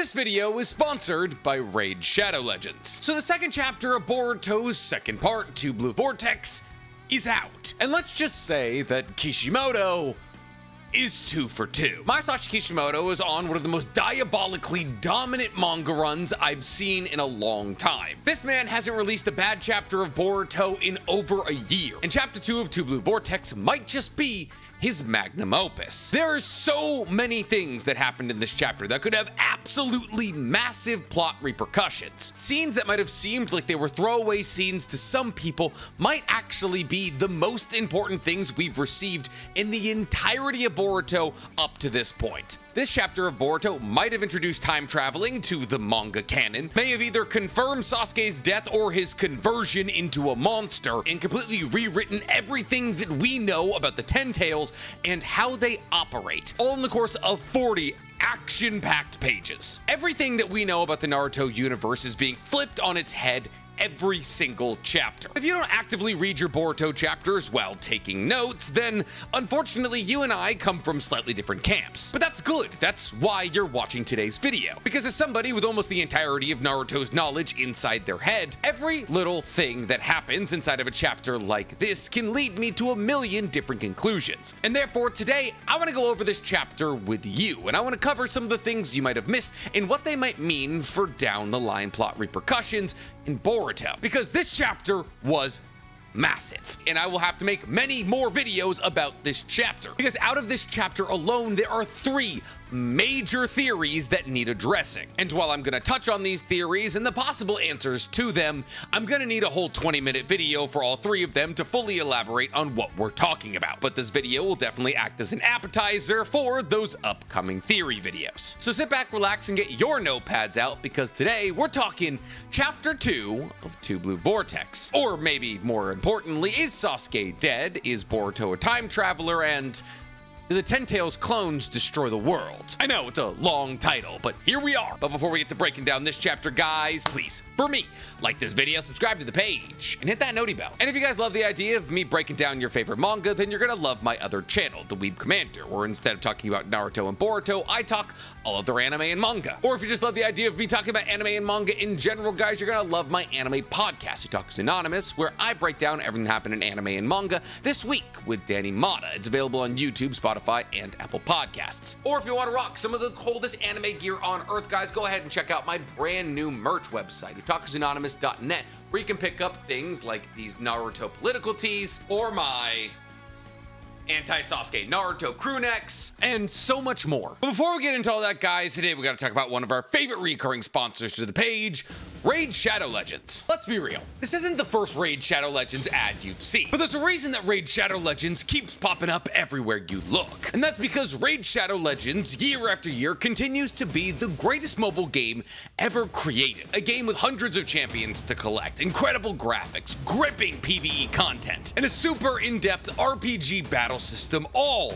This video is sponsored by Raid Shadow Legends. So the second chapter of Boruto's second part, 2 Blue Vortex, is out. And let's just say that Kishimoto is 2 for 2. Masashi Kishimoto is on one of the most diabolically dominant manga runs I've seen in a long time. This man hasn't released a bad chapter of Boruto in over a year, and chapter 2 of 2 Blue Vortex might just be his magnum opus. There are so many things that happened in this chapter that could have absolutely massive plot repercussions. Scenes that might have seemed like they were throwaway scenes to some people might actually be the most important things we've received in the entirety of Boruto up to this point. This chapter of Boruto might have introduced time traveling to the manga canon, may have either confirmed Sasuke's death or his conversion into a monster, and completely rewritten everything that we know about the Ten Tails and how they operate, all in the course of 40 action-packed pages. Everything that we know about the Naruto universe is being flipped on its head every single chapter. If you don't actively read your Boruto chapters while taking notes, then unfortunately you and I come from slightly different camps. But that's good. That's why you're watching today's video. Because as somebody with almost the entirety of Naruto's knowledge inside their head, every little thing that happens inside of a chapter like this can lead me to a million different conclusions. And therefore today, I want to go over this chapter with you, and I want to cover some of the things you might have missed and what they might mean for down the line plot repercussions in Boruto. Because this chapter was massive, and I will have to make many more videos about this chapter, because out of this chapter alone there are 3 major theories that need addressing. And while I'm gonna touch on these theories and the possible answers to them, I'm gonna need a whole 20-minute video for all 3 of them to fully elaborate on what we're talking about. But this video will definitely act as an appetizer for those upcoming theory videos. So sit back, relax, and get your notepads out, because today we're talking chapter 2 of 2 Blue Vortex. Or maybe more importantly, is Sasuke dead? Is Boruto a time traveler? And do the Ten Tails clones destroy the world? I know it's a long title, but here we are. But before we get to breaking down this chapter, guys, please, for me, like this video, subscribe to the page, and hit that noti bell. And if you guys love the idea of me breaking down your favorite manga, then you're gonna love my other channel, The Weeb Commander, where instead of talking about Naruto and Boruto, I talk all other anime and manga. Or if you just love the idea of me talking about anime and manga in general, guys, you're gonna love my anime podcast, Who Talks Anonymous, where I break down everything that happened in anime and manga this week with Danny Mata. It's available on YouTube, Spotify, and Apple Podcasts. Or if you want to rock some of the coldest anime gear on earth, guys, go ahead and check out my brand new merch website, whotalksanonymous.net, where you can pick up things like these Naruto political tees, or my anti-Sasuke Naruto crew necks, and so much more. But before we get into all that, guys, today we gotta talk about one of our favorite recurring sponsors to the page, Raid Shadow Legends. Let's be real, this isn't the first Raid Shadow Legends ad you've seen, but there's a reason that Raid Shadow Legends keeps popping up everywhere you look. And that's because Raid Shadow Legends, year after year, continues to be the greatest mobile game ever created. A game with hundreds of champions to collect, incredible graphics, gripping PvE content, and a super in-depth RPG battle system, all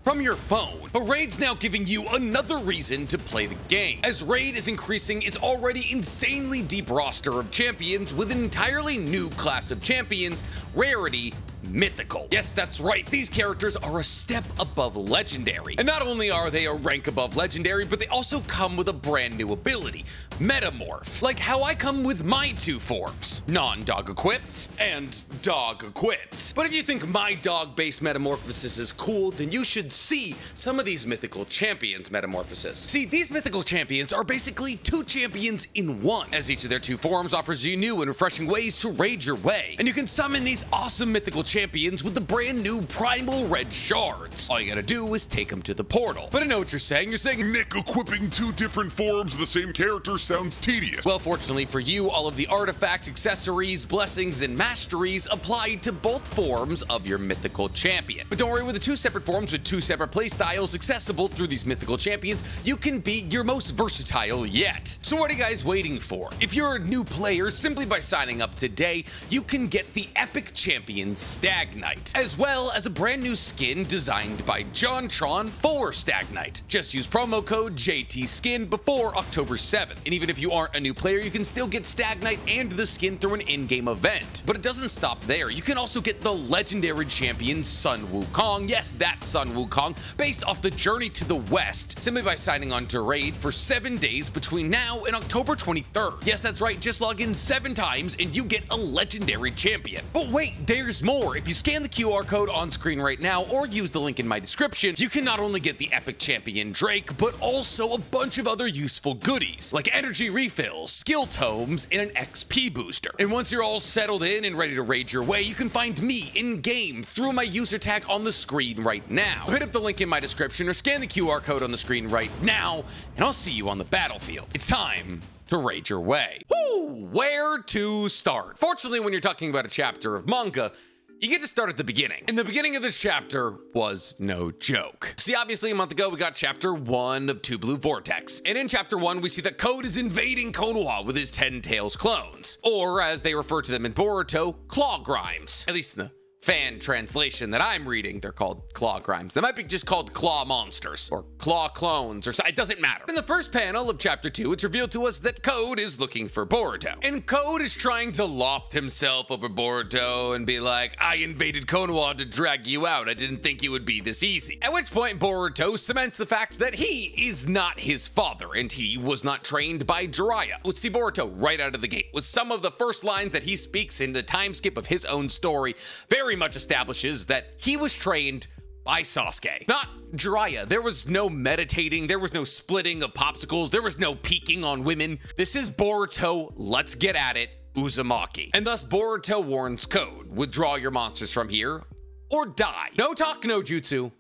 from your phone. But Raid's now giving you another reason to play the game, as Raid is increasing its already insanely deep roster of champions with an entirely new class of champions, rarity mythical. Yes, that's right, these characters are a step above legendary. And not only are they a rank above legendary, but they also come with a brand new ability, Metamorph. Like how I come with my 2 forms, non-dog equipped and dog equipped. But if you think my dog-based metamorphosis is cool, then you should see some of these mythical champions metamorphosis. See, these mythical champions are basically 2 champions in one, as each of their 2 forms offers you new and refreshing ways to raid your way. And you can summon these awesome mythical champions with the brand new primal red shards. All you gotta do is take them to the portal. But I know what you're saying, Nick, equipping 2 different forms of the same character sounds tedious. Well, fortunately for you, all of the artifacts, accessories, blessings, and masteries apply to both forms of your mythical champion. But don't worry, with the 2 separate forms with 2 separate playstyles accessible through these mythical champions, you can be your most versatile yet. So what are you guys waiting for? If you're a new player, simply by signing up today, you can get the epic champions Stag Knight, as well as a brand new skin designed by JonTron for Stag Knight. Just use promo code JTSkin before October 7th, and even if you aren't a new player, you can still get Stag Knight and the skin through an in-game event. But it doesn't stop there. You can also get the legendary champion Sun Wukong, yes, that's Sun Wukong, based off the Journey to the West, simply by signing on to Raid for 7 days between now and October 23rd. Yes, that's right, just log in 7 times and you get a legendary champion. But wait, there's more. If you scan the QR code on screen right now or use the link in my description, you can not only get the epic champion Drake, but also a bunch of other useful goodies, like energy refills, skill tomes, and an XP booster. And once you're all settled in and ready to raid your way, you can find me in-game through my user tag on the screen right now. Hit up the link in my description or scan the QR code on the screen right now, and I'll see you on the battlefield. It's time to raid your way. Woo! Where to start? Fortunately, when you're talking about a chapter of manga, you get to start at the beginning. And the beginning of this chapter was no joke. See, obviously a month ago, we got chapter 1 of Two Blue Vortex. And in chapter 1, we see that Code is invading Konoha with his 10 Tails clones. Or as they refer to them in Boruto, Claw Grimes. At least in the fan translation that I'm reading, they're called Claw Grimes. They might be just called Claw Monsters or Claw Clones or it doesn't matter. In the first panel of chapter 2, it's revealed to us that Code is looking for Boruto. And Code is trying to loft himself over Boruto and be like, I invaded Konoha to drag you out. I didn't think you would be this easy. At which point Boruto cements the fact that he is not his father and he was not trained by Jiraiya. Let's see Boruto right out of the gate with some of the first lines that he speaks in the time skip of his own story. Very much establishes that he was trained by Sasuke, not Jiraiya. There was no meditating, there was no splitting of popsicles, there was no peeking on women. This is Boruto, let's get at it, Uzumaki. And thus Boruto warns Code, withdraw your monsters from here or die. No talk no jutsu,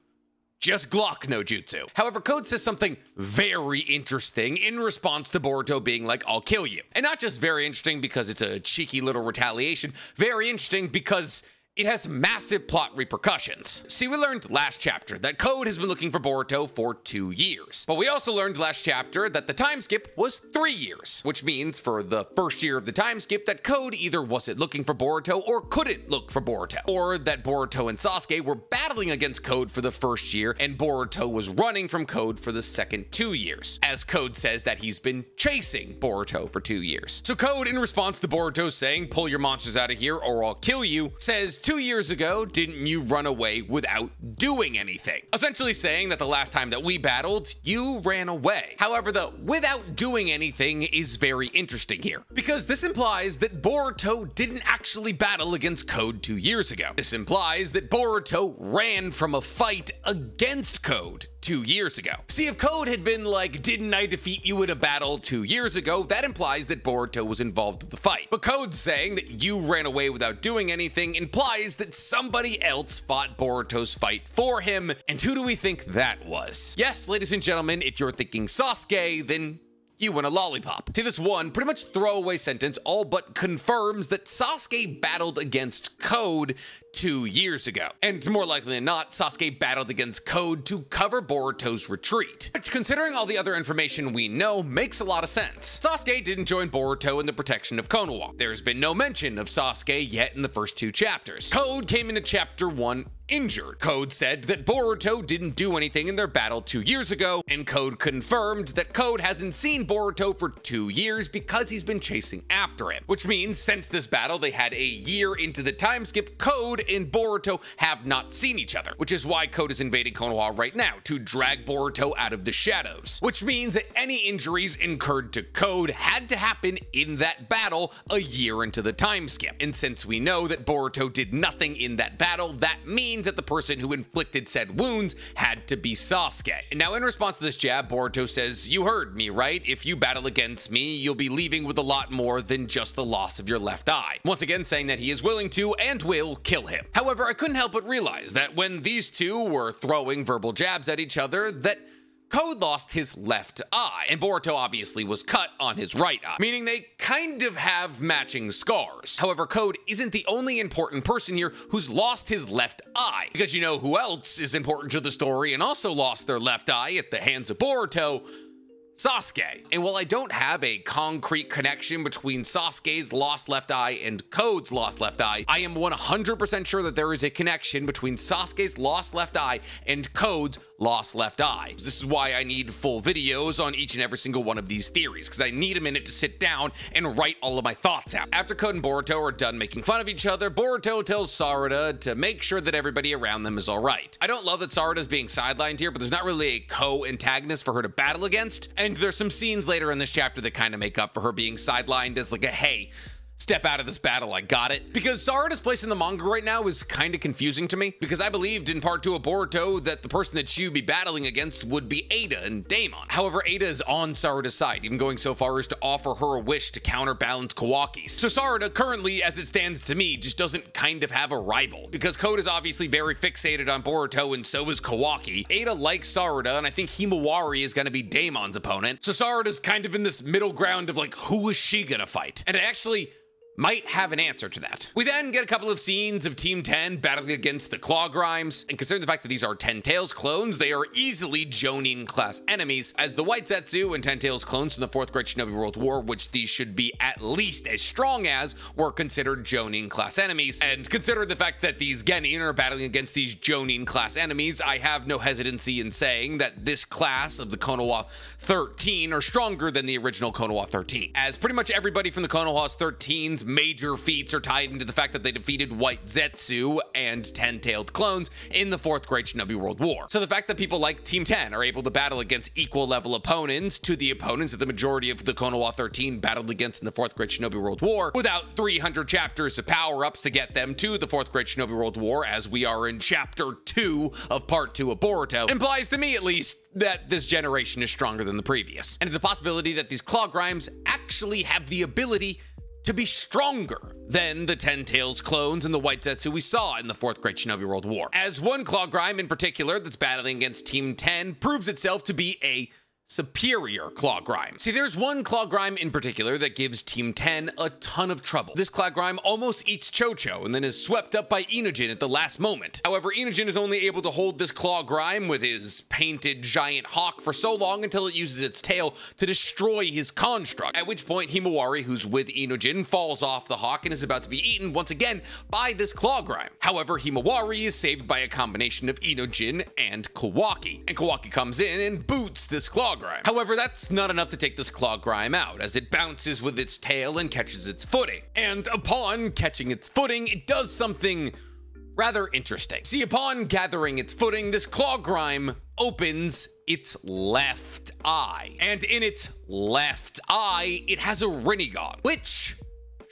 just Glock no jutsu. However, Code says something very interesting in response to Boruto being like, I'll kill you. And not just very interesting because it's a cheeky little retaliation, very interesting because it has massive plot repercussions. See, we learned last chapter that Code has been looking for Boruto for 2 years. But we also learned last chapter that the time skip was 3 years, which means for the first year of the time skip that Code either wasn't looking for Boruto or couldn't look for Boruto, or that Boruto and Sasuke were battling against Code for the first year and Boruto was running from Code for the second 2 years, as Code says that he's been chasing Boruto for 2 years. So Code, in response to Boruto saying, pull your monsters out of here or I'll kill you, says, 2 years ago, didn't you run away without doing anything? Essentially saying that the last time that we battled, you ran away. However, the without doing anything is very interesting here, because this implies that Boruto didn't actually battle against Code 2 years ago. This implies that Boruto ran from a fight against Code 2 years ago. See, if Code had been like, didn't I defeat you in a battle 2 years ago, that implies that Boruto was involved with the fight. But Code saying that you ran away without doing anything implies that somebody else fought Boruto's fight for him. And who do we think that was? Yes, ladies and gentlemen, if you're thinking Sasuke, then you win a lollipop. See, this one pretty much throwaway sentence all but confirms that Sasuke battled against Code 2 years ago. And more likely than not, Sasuke battled against Code to cover Boruto's retreat, which, considering all the other information we know, makes a lot of sense. Sasuke didn't join Boruto in the protection of Konoha. There's been no mention of Sasuke yet in the first 2 chapters. Code came into chapter 1 injured. Code said that Boruto didn't do anything in their battle 2 years ago, and Code confirmed that Code hasn't seen Boruto for 2 years because he's been chasing after him, which means since this battle they had a year into the time skip, Code and Boruto have not seen each other, which is why Code is invading Konoha right now to drag Boruto out of the shadows, which means that any injuries incurred to Code had to happen in that battle a year into the time skip. And since we know that Boruto did nothing in that battle, that means that the person who inflicted said wounds had to be Sasuke. And now in response to this jab, Boruto says, you heard me, right? If you battle against me, you'll be leaving with a lot more than just the loss of your left eye. Once again saying that he is willing to and will kill him. However, I couldn't help but realize that when these two were throwing verbal jabs at each other, that Code lost his left eye, and Boruto obviously was cut on his right eye, meaning they kind of have matching scars. However, Code isn't the only important person here who's lost his left eye, because you know who else is important to the story and also lost their left eye at the hands of Boruto? Sasuke. And while I don't have a concrete connection between Sasuke's lost left eye and Code's lost left eye, I am 100% sure that there is a connection between Sasuke's lost left eye and Code's lost left eye. This is why I need full videos on each and every single one of these theories, because I need a minute to sit down and write all of my thoughts out. After Code and Boruto are done making fun of each other, Boruto tells Sarada to make sure that everybody around them is alright. I don't love that Sarada's being sidelined here, but there's not really a co-antagonist for her to battle against, and there's some scenes later in this chapter that kind of make up for her being sidelined as like a, hey, step out of this battle, I got it. Because Sarada's place in the manga right now is kind of confusing to me, because I believed in part 2 of Boruto that the person that she would be battling against would be Ada and Daemon. However, Ada is on Sarada's side, even going so far as to offer her a wish to counterbalance Kawaki's. So Sarada, currently, as it stands to me, just doesn't kind of have a rival, because Code is obviously very fixated on Boruto, and so is Kawaki. Ada likes Sarada, and I think Himawari is going to be Daemon's opponent. So Sarada's kind of in this middle ground of like, who is she gonna fight? And I actually might have an answer to that. We then get a couple of scenes of Team 10 battling against the Claw Grimes, and considering the fact that these are Ten Tails clones, they are easily Jonin class enemies, as the White Zetsu and Ten Tails clones from the 4th Great Shinobi World War, which these should be at least as strong as, were considered Jonin class enemies. And considering the fact that these Genin are battling against these Jonin class enemies, I have no hesitancy in saying that this class of the Konoha 13 are stronger than the original Konoha 13, as pretty much everybody from the Konoha 13's major feats are tied into the fact that they defeated White Zetsu and Ten-Tailed clones in the 4th Great Shinobi World War. So the fact that people like Team 10 are able to battle against equal level opponents to the opponents that the majority of the Konoha 13 battled against in the 4th Great Shinobi World War, without 300 chapters of power-ups to get them to the 4th Great Shinobi World War, as we are in chapter 2 of part 2 of Boruto, implies to me at least that this generation is stronger than the previous. And it's a possibility that these Claw Grimes actually have the ability to be stronger than the Ten Tails clones and the White Zetsu we saw in the 4th Great Shinobi World War. As one Claw Grime in particular that's battling against Team 10 proves itself to be a superior Claw Grime. See, there's one Claw Grime in particular that gives Team 10 a ton of trouble. This Claw Grime almost eats Chocho and then is swept up by Inojin at the last moment. However, Inojin is only able to hold this Claw Grime with his painted giant hawk for so long until it uses its tail to destroy his construct, at which point Himawari, who's with Inojin, falls off the hawk and is about to be eaten once again by this Claw Grime. However, Himawari is saved by a combination of Inojin and Kawaki, and Kawaki comes in and boots this Claw Grime. However, that's not enough to take this Claw Grime out, as it bounces with its tail and catches its footing. And upon catching its footing, it does something rather interesting. See, upon gathering its footing, this Claw Grime opens its left eye. And in its left eye, it has a Rinnegan, which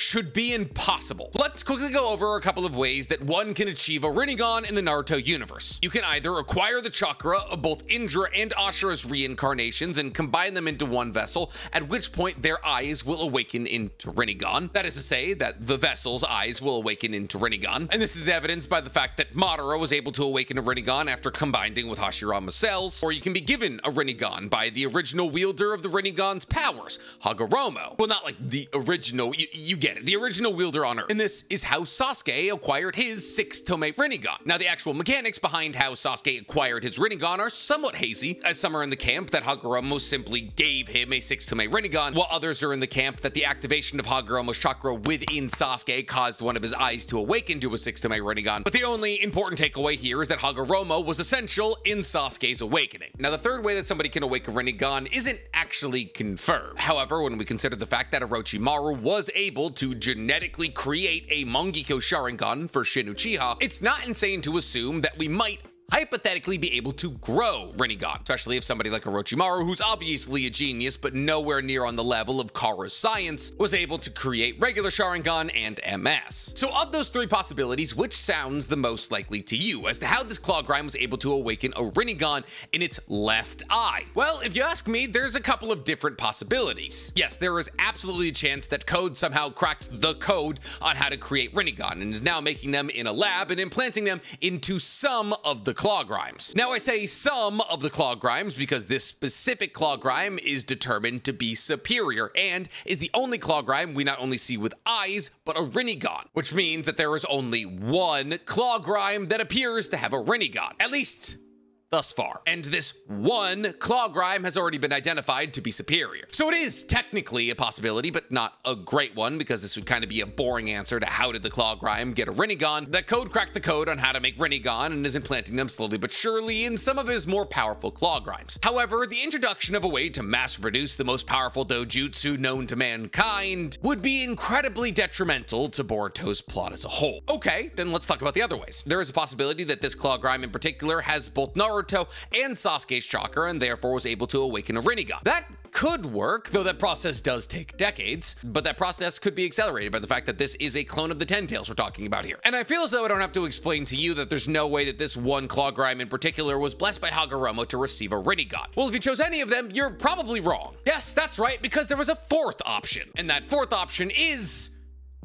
should be impossible. Let's quickly go over a couple of ways that one can achieve a Rinnegan in the Naruto universe. You can either acquire the chakra of both Indra and Ashura's reincarnations and combine them into one vessel, at which point their eyes will awaken into Rinnegan. That is to say that the vessel's eyes will awaken into Rinnegan, and this is evidenced by the fact that Madara was able to awaken a Rinnegan after combining with Hashirama's cells, or you can be given a Rinnegan by the original wielder of the Rinnegan's powers, Hagoromo. Well, not like the original, you get it, the original wielder on Earth. And this is how Sasuke acquired his 6 Tome Rinnegan. Now, the actual mechanics behind how Sasuke acquired his Rinnegan are somewhat hazy, as some are in the camp that Hagoromo simply gave him a 6 Tome Rinnegan, while others are in the camp that the activation of Hagoromo's chakra within Sasuke caused one of his eyes to awaken to a 6 Tome Rinnegan. But the only important takeaway here is that Hagoromo was essential in Sasuke's awakening. Now, the third way that somebody can awaken Rinnegan isn't actually confirmed. However, when we consider the fact that Orochimaru was able to genetically create a Mangekyo Sharingan for Shin Uchiha, it's not insane to assume that we might hypothetically be able to grow Rinnegan, especially if somebody like Orochimaru, who's obviously a genius but nowhere near on the level of Kara's science, was able to create regular Sharingan and MS. So of those 3 possibilities, which sounds the most likely to you as to how this Claw Grime was able to awaken a Rinnegan in its left eye? Well, if you ask me, there's a couple of different possibilities. Yes, there is absolutely a chance that Code somehow cracked the code on how to create Rinnegan and is now making them in a lab and implanting them into some of the Claw Grimes. Now, I say some of the Claw Grimes because this specific Claw Grime is determined to be superior and is the only Claw Grime we not only see with eyes, but a Rinnegan, which means that there is only one Claw Grime that appears to have a Rinnegan. At least thus far. And this one claw grime has already been identified to be superior. So it is technically a possibility, but not a great one, because this would kind of be a boring answer to how did the claw grime get a Rinnegan. That Code cracked the code on how to make Rinnegan and is implanting them slowly but surely in some of his more powerful claw grimes. However, the introduction of a way to mass produce the most powerful dojutsu known to mankind would be incredibly detrimental to Boruto's plot as a whole. Okay, then let's talk about the other ways. There is a possibility that this claw grime in particular has both Naruto and Sasuke's chakra and therefore was able to awaken a Rinnegan. That could work, though that process does take decades, but that process could be accelerated by the fact that this is a clone of the Ten Tails we're talking about here. And I feel as though I don't have to explain to you that there's no way that this one claw grime in particular was blessed by Hagoromo to receive a Rinnegan. Well, if you chose any of them, you're probably wrong. Yes, that's right, because there was a fourth option, and that fourth option is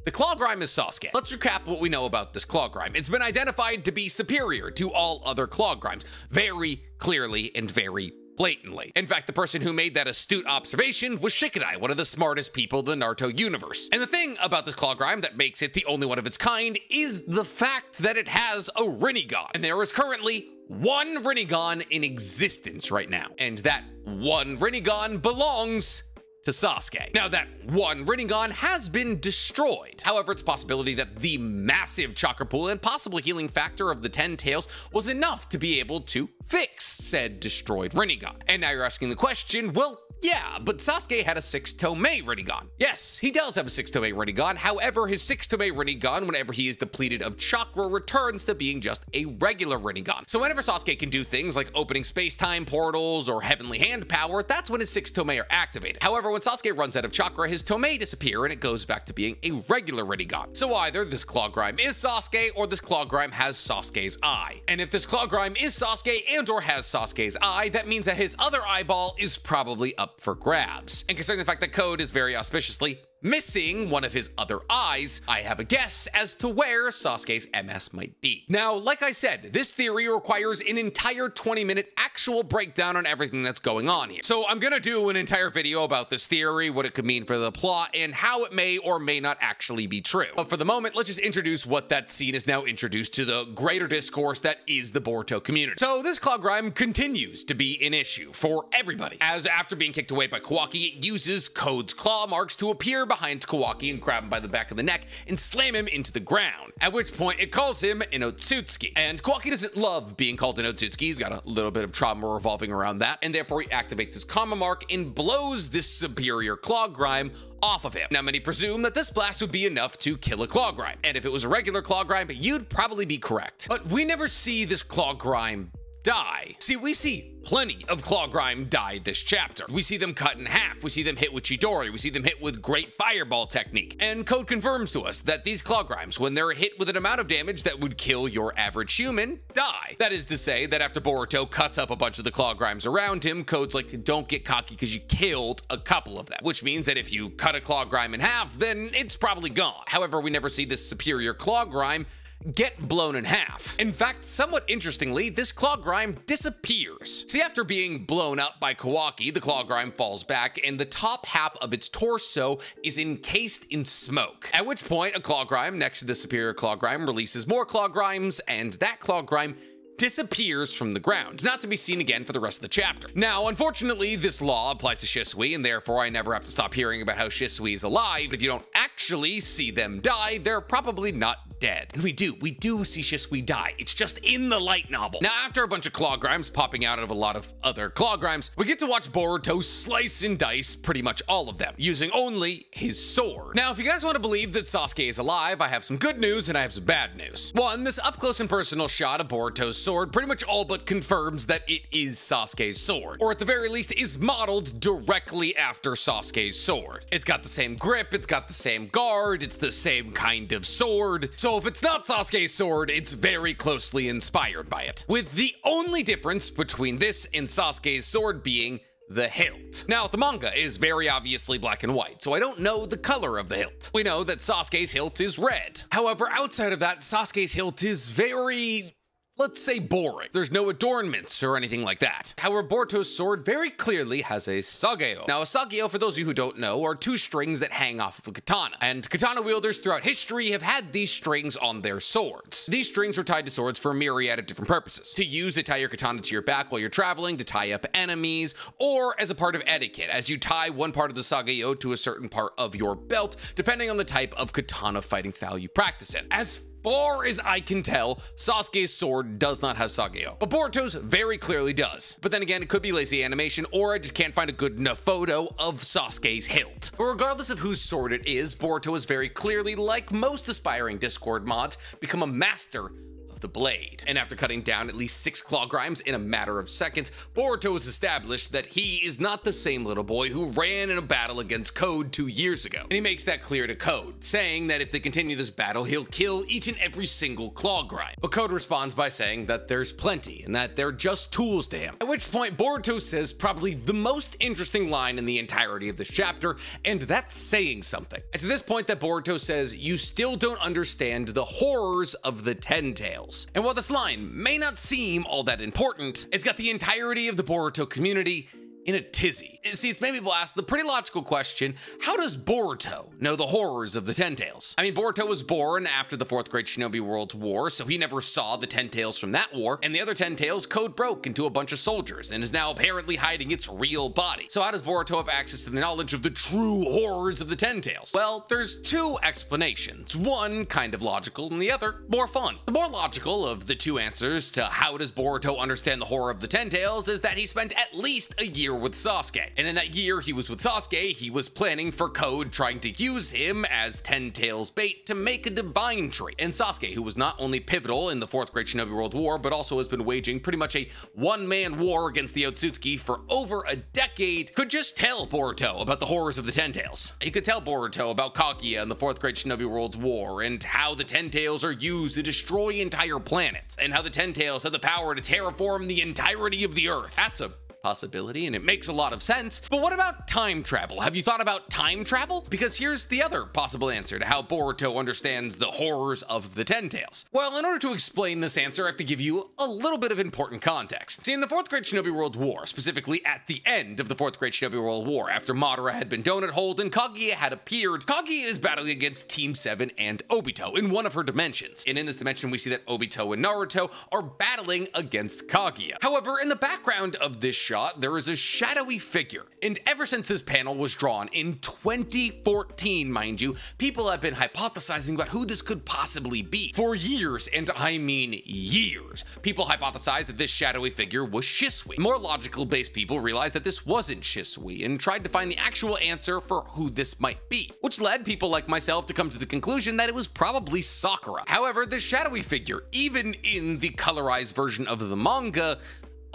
the claw grime is Sasuke. Let's recap what we know about this claw grime. It's been identified to be superior to all other claw grimes, very clearly and very blatantly. In fact, the person who made that astute observation was Shikadai, one of the smartest people in the Naruto universe. And the thing about this claw grime that makes it the only one of its kind is the fact that it has a Rinnegan. And there is currently one Rinnegan in existence right now. And that one Rinnegan belongs to Sasuke. Now, that one Rinnegan has been destroyed. However, it's a possibility that the massive chakra pool and possible healing factor of the Ten Tails was enough to be able to fix said destroyed Rinnegan. And now you're asking the question, well, yeah, but Sasuke had a 6-Tomei Rinnegan. Yes, he does have a 6-Tomei Rinnegan. However, his 6-Tomei Rinnegan, whenever he is depleted of chakra, returns to being just a regular Rinnegan. So whenever Sasuke can do things like opening space-time portals or heavenly hand power, that's when his 6-Tomei are activated. However, when Sasuke runs out of chakra, his Tomei disappear and it goes back to being a regular Rinnegan. So either this claw grime is Sasuke or this claw grime has Sasuke's eye. And if this claw grime is Sasuke and or has Sasuke's eye, that means that his other eyeball is probably up for grabs. And considering the fact that Code is very auspiciously missing one of his other eyes, I have a guess as to where Sasuke's MS might be. Now, like I said, this theory requires an entire 20-minute actual breakdown on everything that's going on here. So I'm gonna do an entire video about this theory, what it could mean for the plot, and how it may or may not actually be true. But for the moment, let's just introduce what that scene is now introduced to the greater discourse that is the Boruto community. So this claw grime continues to be an issue for everybody, as after being kicked away by Kawaki, it uses Code's claw marks to appear behind Kawaki and grab him by the back of the neck and slam him into the ground, at which point it calls him an Otsutsuki. And Kawaki doesn't love being called an Otsutsuki. He's got a little bit of trauma revolving around that, and therefore he activates his karma mark and blows this superior claw grime off of him. Now, many presume that this blast would be enough to kill a claw grime, and if it was a regular claw grime, you'd probably be correct. But we never see this claw grime die. See, we see plenty of claw grime die this chapter. We see them cut in half, we see them hit with Chidori, we see them hit with great fireball technique. And Code confirms to us that these claw grimes, when they're hit with an amount of damage that would kill your average human, die. That is to say that after Boruto cuts up a bunch of the claw grimes around him, Code's like, don't get cocky because you killed a couple of them. Which means that if you cut a claw grime in half, then it's probably gone. However, we never see this superior claw grime get blown in half. In fact, somewhat interestingly, this claw grime disappears. See, after being blown up by Kawaki, the claw grime falls back and the top half of its torso is encased in smoke. At which point, a claw grime next to the superior claw grime releases more claw grimes, and that claw grime disappears from the ground, not to be seen again for the rest of the chapter. Now, unfortunately, this law applies to Shisui, and therefore I never have to stop hearing about how Shisui is alive. If you don't actually see them die, they're probably not dead. And we do see Shisui die. It's just in the light novel. Now, after a bunch of claw grimes popping out of a lot of other claw grimes, we get to watch Boruto slice and dice pretty much all of them, using only his sword. Now, if you guys want to believe that Sasuke is alive, I have some good news and I have some bad news. One, this up close and personal shot of Boruto's sword pretty much all but confirms that it is Sasuke's sword, or at the very least is modeled directly after Sasuke's sword. It's got the same grip, it's got the same guard, it's the same kind of sword. So if it's not Sasuke's sword, it's very closely inspired by it, with the only difference between this and Sasuke's sword being the hilt. Now, the manga is very obviously black and white, so I don't know the color of the hilt. We know that Sasuke's hilt is red. However, outside of that, Sasuke's hilt is very let's say, boring. There's no adornments or anything like that. However, Boruto's sword very clearly has a sageo. Now, a sageo, for those of you who don't know, are two strings that hang off of a katana. And katana wielders throughout history have had these strings on their swords. These strings were tied to swords for a myriad of different purposes. To use to tie your katana to your back while you're traveling, to tie up enemies, or as a part of etiquette, as you tie one part of the sageo to a certain part of your belt, depending on the type of katana fighting style you practice in. As far as I can tell, Sasuke's sword does not have sageo, but Boruto's very clearly does. But then again, it could be lazy animation, or I just can't find a good enough photo of Sasuke's hilt. But regardless of whose sword it is, Boruto has very clearly, like most aspiring Discord mods, become a master of the blade. And after cutting down at least 6 claw grinds in a matter of seconds, Boruto has established that he is not the same little boy who ran in a battle against Code 2 years ago. And he makes that clear to Code, saying that if they continue this battle, he'll kill each and every single claw grind. But Code responds by saying that there's plenty and that they're just tools to him. At which point Boruto says probably the most interesting line in the entirety of this chapter, and that's saying something. It's at this point that Boruto says, "You still don't understand the horrors of the Ten Tails." And while this line may not seem all that important, it's got the entirety of the Boruto community in a tizzy. See, it's made people ask the pretty logical question, how does Boruto know the horrors of the Ten Tails? I mean, Boruto was born after the 4th Great Shinobi World War, so he never saw the Ten Tails from that war, and the other Ten Tails Code broke into a bunch of soldiers and is now apparently hiding its real body. So how does Boruto have access to the knowledge of the true horrors of the Ten Tails? Well, there's 2 explanations, one kind of logical and the other more fun. The more logical of the 2 answers to how does Boruto understand the horror of the Ten Tails is that he spent at least a year with Sasuke. And in that year he was with Sasuke, he was planning for Code trying to use him as Ten Tails bait to make a divine tree. And Sasuke, who was not only pivotal in the 4th Great Shinobi World War, but also has been waging pretty much a one-man war against the Otsutsuki for over a decade, could just tell Boruto about the horrors of the Ten Tails. He could tell Boruto about Kaguya in the 4th Great Shinobi World War, and how the Ten Tails are used to destroy entire planets, and how the Ten Tails have the power to terraform the entirety of the Earth. That's a possibility, and it makes a lot of sense. But what about time travel? Have you thought about time travel? Because here's the other possible answer to how Boruto understands the horrors of the Ten Tails. Well, in order to explain this answer, I have to give you a little bit of important context. See, in the 4th Great Shinobi World War, specifically at the end of the 4th Great Shinobi World War, after Madara had been donut holed and Kaguya had appeared, Kaguya is battling against Team 7 and Obito in one of her dimensions. And in this dimension, we see that Obito and Naruto are battling against Kaguya. However, in the background of this shot, there is a shadowy figure. And ever since this panel was drawn in 2014, mind you, people have been hypothesizing about who this could possibly be. For years, and I mean years, people hypothesized that this shadowy figure was Shisui. More logical-based people realized that this wasn't Shisui and tried to find the actual answer for who this might be, which led people like myself to come to the conclusion that it was probably Sakura. However, this shadowy figure, even in the colorized version of the manga,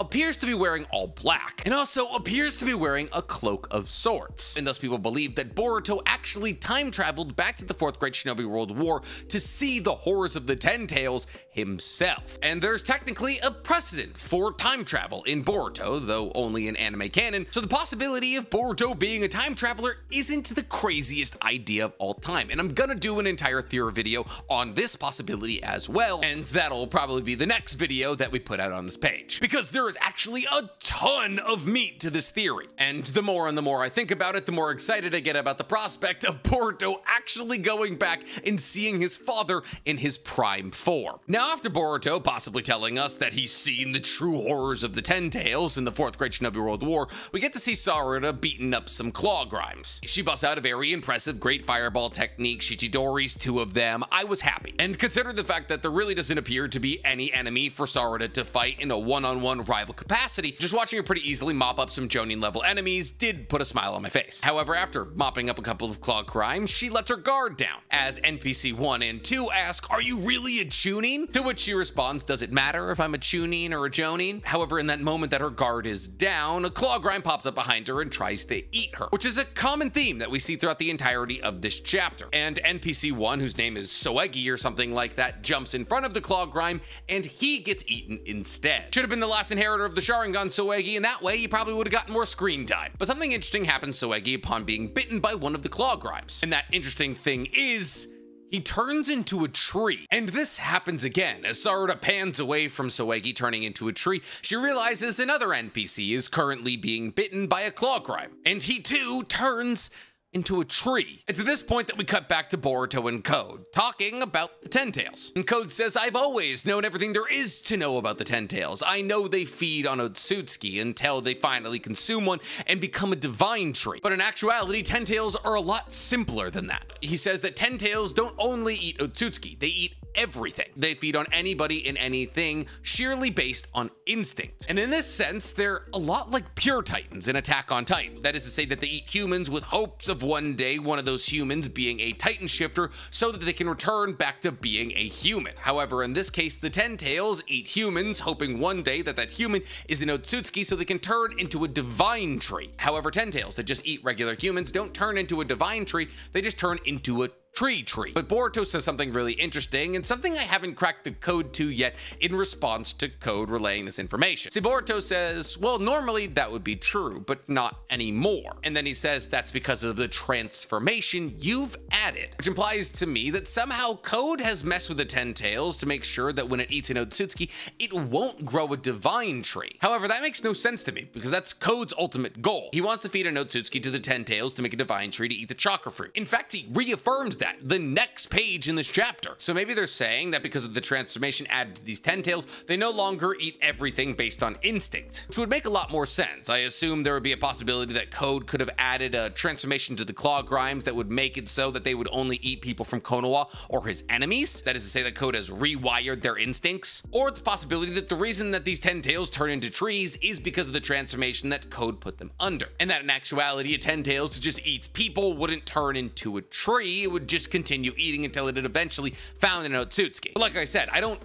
appears to be wearing all black, and also appears to be wearing a cloak of sorts. And thus people believe that Boruto actually time traveled back to the 4th Great Shinobi World War to see the horrors of the Ten Tails himself. And there's technically a precedent for time travel in Boruto, though only in anime canon, so the possibility of Boruto being a time traveler isn't the craziest idea of all time. And I'm gonna do an entire theory video on this possibility as well, and that'll probably be the next video that we put out on this page, because there is actually a ton of meat to this theory. And the more I think about it, the more excited I get about the prospect of Boruto actually going back and seeing his father in his prime form. Now, after Boruto possibly telling us that he's seen the true horrors of the Ten Tails in the 4th Great Shinobi World War, we get to see Sarada beating up some claw grimes. She busts out a very impressive Great Fireball technique. She Chidori's 2 of them. I was happy. And consider the fact that there really doesn't appear to be any enemy for Sarada to fight in a one-on-one rival capacity, just watching her pretty easily mop up some Jonin level enemies did put a smile on my face. However, after mopping up a couple of claw crimes, she lets her guard down, as NPC 1 and 2 ask, "Are you really a Chunin?" To which she responds, "Does it matter if I'm a Chunin or a Jonin?" However, in that moment that her guard is down, a claw grime pops up behind her and tries to eat her, which is a common theme that we see throughout the entirety of this chapter. And NPC 1, whose name is Soegi or something like that, jumps in front of the claw grime and he gets eaten instead. Should have been the last inheritor of the Sharingan, Soegi, and that way you probably would have gotten more screen time. But something interesting happens to Soegi upon being bitten by one of the claw grimes. And that interesting thing is, he turns into a tree. And this happens again. As Sarada pans away from Soegi turning into a tree, she realizes another NPC is currently being bitten by a claw grime, and he too turns into a tree. It's at this point that we cut back to Boruto and Code, talking about the Ten Tails. And Code says, I've always known everything there is to know about the Ten Tails. I know they feed on Otsutsuki until they finally consume one and become a divine tree. But in actuality, Ten Tails are a lot simpler than that. He says that Ten Tails don't only eat Otsutsuki, they eat everything. They feed on anybody and anything, sheerly based on instinct. And in this sense, they're a lot like pure Titans in Attack on Titan. That is to say that they eat humans with hopes of one day one of those humans being a Titan shifter so that they can return back to being a human. However, in this case, the Ten Tails eat humans, hoping one day that that human is an Otsutsuki so they can turn into a divine tree. However, Ten Tails that just eat regular humans don't turn into a divine tree, they just turn into a tree. But Boruto says something really interesting and something I haven't cracked the code to yet in response to Code relaying this information. See, Boruto says, well, normally that would be true, but not anymore. And then he says that's because of the transformation you've added, which implies to me that somehow Code has messed with the Ten Tails to make sure that when it eats an Otsutsuki, it won't grow a divine tree. However, that makes no sense to me because that's Code's ultimate goal. He wants to feed an Otsutsuki to the Ten Tails to make a divine tree to eat the chakra fruit. In fact, he reaffirms that the next page in this chapter. So maybe they're saying that because of the transformation added to these Ten Tails, they no longer eat everything based on instinct, which would make a lot more sense. I assume there would be a possibility that Code could have added a transformation to the claw grimes that would make it so that they would only eat people from Konoha or his enemies. That is to say that Code has rewired their instincts. Or it's a possibility that the reason that these Ten Tails turn into trees is because of the transformation that Code put them under. And that in actuality, a Ten Tails that just eats people wouldn't turn into a tree. It would just continue eating until it had eventually found an Otsutsuki. But like I said, I don't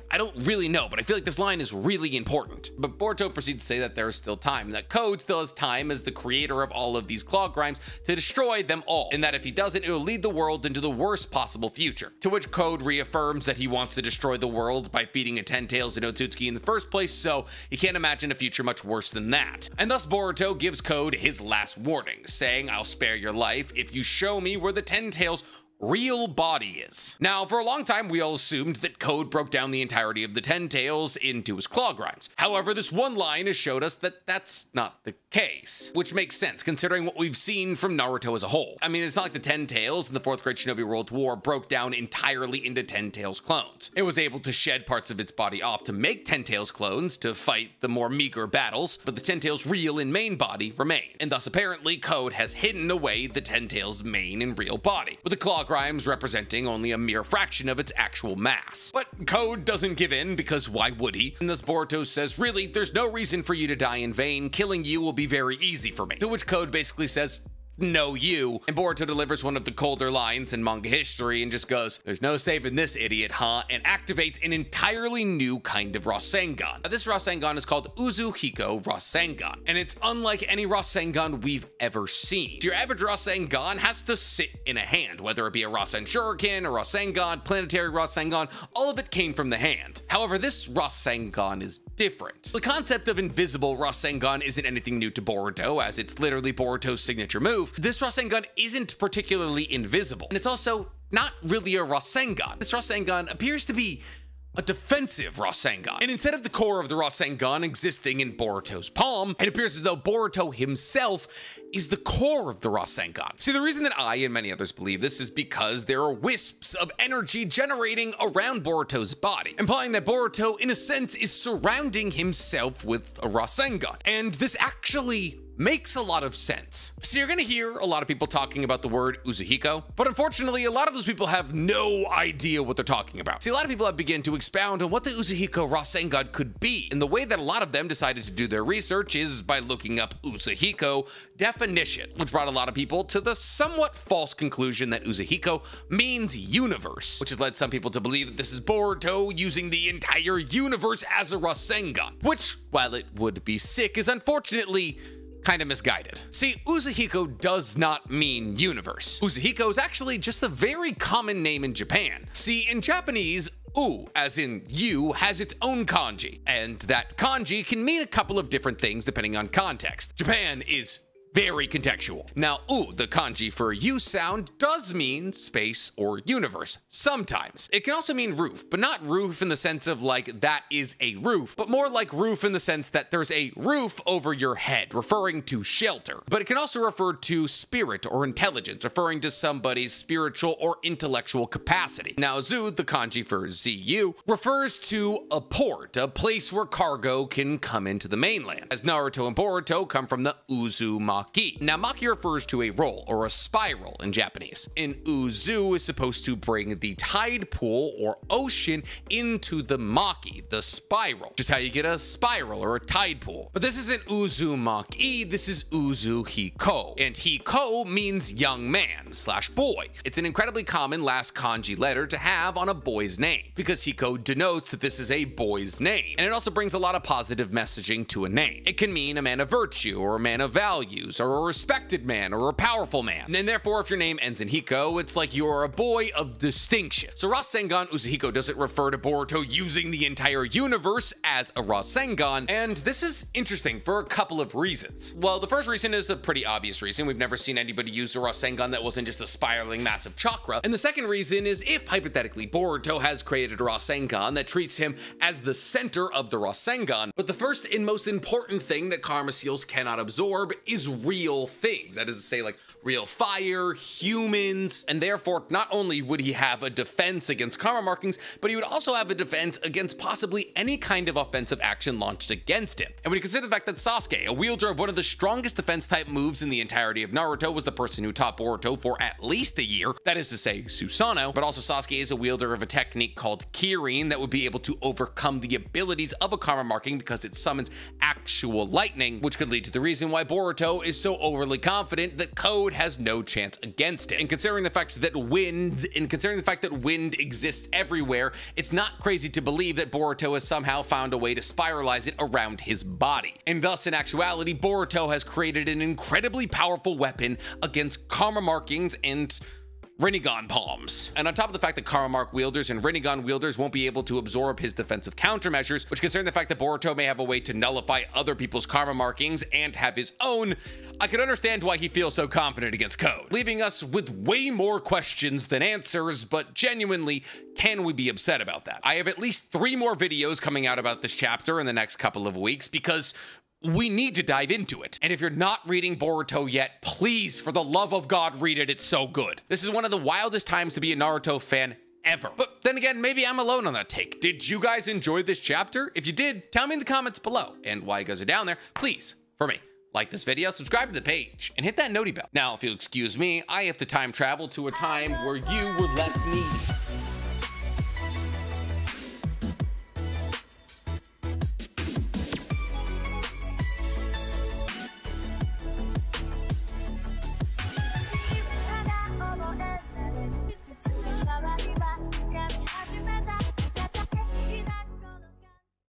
really know, but I feel like this line is really important. But Boruto proceeds to say that there is still time, that Code still has time as the creator of all of these claw grimes to destroy them all, and that if he doesn't, it will lead the world into the worst possible future. To which Code reaffirms that he wants to destroy the world by feeding a Ten Tails and Otsutsuki in the first place, so he can't imagine a future much worse than that. And thus Boruto gives Code his last warning, saying, I'll spare your life if you show me where the Ten Tails real body is. Now, for a long time, we all assumed that Code broke down the entirety of the Ten Tails into his claw grimes. However, this one line has showed us that that's not the case, which makes sense considering what we've seen from Naruto as a whole. I mean, it's not like the Ten Tails in the 4th Great Shinobi World War broke down entirely into Ten Tails clones. It was able to shed parts of its body off to make Ten Tails clones to fight the more meager battles, but the Ten Tails real and main body remain. And thus apparently Code has hidden away the Ten Tails main and real body, with the claw grimes representing only a mere fraction of its actual mass. But Code doesn't give in because why would he? And thus Boruto says, really, there's no reason for you to die in vain. Killing you will be very easy for me. To which Code basically says, no you, and Boruto delivers one of the colder lines in manga history and just goes, there's no saving this idiot, huh? And activates an entirely new kind of Rasengan. Now, this Rasengan is called Uzuhiko Rasengan, and it's unlike any Rasengan we've ever seen. Your average Rasengan has to sit in a hand, whether it be a Rasen Shuriken, a Rasengan, planetary Rasengan, all of it came from the hand. However, this Rasengan is different. The concept of invisible Rasengan isn't anything new to Boruto, as it's literally Boruto's signature move. This Rasengan isn't particularly invisible, and it's also not really a Rasengan. This Rasengan appears to be a defensive Rasengan. And instead of the core of the Rasengan existing in Boruto's palm, it appears as though Boruto himself is the core of the Rasengan. See, the reason that I and many others believe this is because there are wisps of energy generating around Boruto's body, implying that Boruto, in a sense, is surrounding himself with a Rasengan. And this actually makes a lot of sense. So you're gonna hear a lot of people talking about the word Uzuhiko, but unfortunately, a lot of those people have no idea what they're talking about. See, a lot of people have begun to expound on what the Uzuhiko Rasengan could be, and the way that a lot of them decided to do their research is by looking up Uzuhiko definition, which brought a lot of people to the somewhat false conclusion that Uzuhiko means universe, which has led some people to believe that this is Boruto using the entire universe as a Rasengan, which, while it would be sick, is unfortunately kind of misguided. See, Uzuhiko does not mean universe. Uzuhiko is actually just a very common name in Japan. See, in Japanese, U, as in you, has its own kanji, and that kanji can mean a couple of different things depending on context. Japan is very contextual. Now, the kanji for you sound does mean space or universe, sometimes. It can also mean roof, but not roof in the sense of like that is a roof, but more like roof in the sense that there's a roof over your head, referring to shelter. But it can also refer to spirit or intelligence, referring to somebody's spiritual or intellectual capacity. Now, zu, the kanji for ZU, refers to a port, a place where cargo can come into the mainland, as Naruto and Boruto come from the uzumaki. Now, maki refers to a roll or a spiral in Japanese, and uzu is supposed to bring the tide pool or ocean into the maki, the spiral, just how you get a spiral or a tide pool. But this isn't uzumaki, this is uzu hiko, and hiko means young man slash boy. It's an incredibly common last kanji letter to have on a boy's name, because hiko denotes that this is a boy's name, and it also brings a lot of positive messaging to a name. It can mean a man of virtue or a man of values, or a respected man, or a powerful man. And therefore, if your name ends in hiko, it's like you're a boy of distinction. So Rasengan Uzuhiko doesn't refer to Boruto using the entire universe as a Rasengan, and this is interesting for a couple of reasons. Well, the first reason is a pretty obvious reason. We've never seen anybody use a Rasengan that wasn't just a spiraling massive chakra. And the second reason is if, hypothetically, Boruto has created a Rasengan that treats him as the center of the Rasengan, but the first and most important thing that karma seals cannot absorb is real things. That is to say, like real fire, humans, and therefore not only would he have a defense against karma markings, but he would also have a defense against possibly any kind of offensive action launched against him. And when you consider the fact that Sasuke, a wielder of one of the strongest defense type moves in the entirety of Naruto, was the person who taught Boruto for at least a year, that is to say Susanoo, but also Sasuke is a wielder of a technique called Kirin that would be able to overcome the abilities of a karma marking because it summons actual lightning, which could lead to the reason why Boruto is so overly confident that Code has no chance against it. And considering the fact that wind exists everywhere, it's not crazy to believe that Boruto has somehow found a way to spiralize it around his body. And thus, in actuality, Boruto has created an incredibly powerful weapon against karma markings and Rinnegan palms. And on top of the fact that Karma Mark wielders and Rinnegan wielders won't be able to absorb his defensive countermeasures, which concern the fact that Boruto may have a way to nullify other people's karma markings and have his own, I can understand why he feels so confident against Code, leaving us with way more questions than answers, but genuinely, can we be upset about that? I have at least 3 more videos coming out about this chapter in the next couple of weeks because we need to dive into it. And if you're not reading Boruto yet, please, for the love of God, read it. It's so good. This is one of the wildest times to be a Naruto fan ever. But then again, maybe I'm alone on that take. Did you guys enjoy this chapter? If you did, tell me in the comments below. And while you guys are down there, please, for me, like this video, subscribe to the page, and hit that noti bell. Now, if you'll excuse me, I have to time travel to a time where you were less needy.